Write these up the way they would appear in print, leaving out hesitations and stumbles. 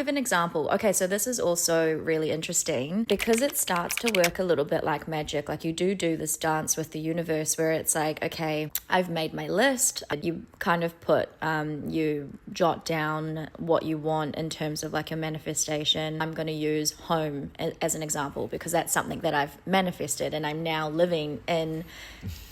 an example. Okay, so this is also really interesting because it starts to work a little bit like magic. Like you do this dance with the universe where it's like, okay, I've made my list. You kind of put, you jot down what you want in terms of like a manifestation. I'm going to use home as an example because that's something that I've manifested and I'm now living in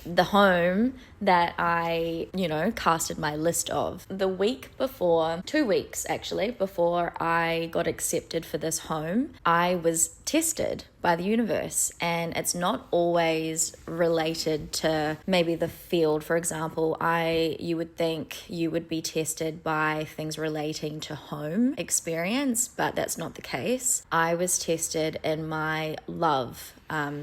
the home that I, casted my list of. The week before, 2 weeks actually, before I got accepted for this home, I was tested by the universe, and it's not always related to maybe the field. For example, you would think you would be tested by things relating to home experience, but that's not the case. I was tested in my love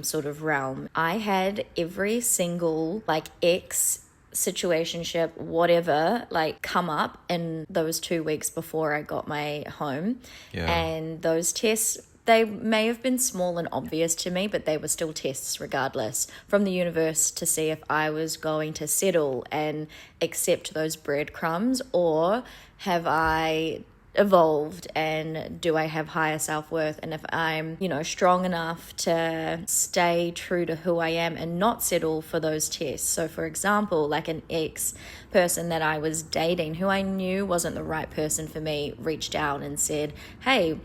sort of realm. I had every single ex situationship, whatever, come up in those 2 weeks before I got my home. Yeah. And those tests, they may have been small and obvious to me, but they were still tests regardless from the universe to see if I was going to settle and accept those breadcrumbs, or have I evolved and do I have higher self-worth, and if I'm strong enough to stay true to who I am and not settle for those tests. So for example, like an ex person that I was dating who I knew wasn't the right person for me reached out and said, hey,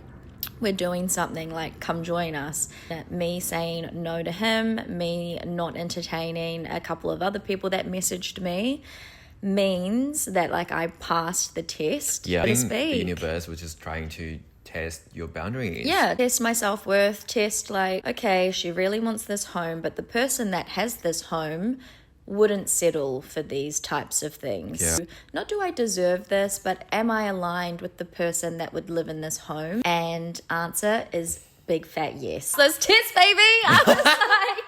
we're doing something, come join us. Me saying no to him, me not entertaining a couple of other people that messaged me, means that I passed the test, Yeah, so to I think speak. the universe was just trying to test your boundaries. Yeah, test my self-worth, test okay, she really wants this home, but the person that has this home wouldn't settle for these types of things. Yeah. Not do I deserve this, but am I aligned with the person that would live in this home? And answer is big fat yes. Let's test, baby. I was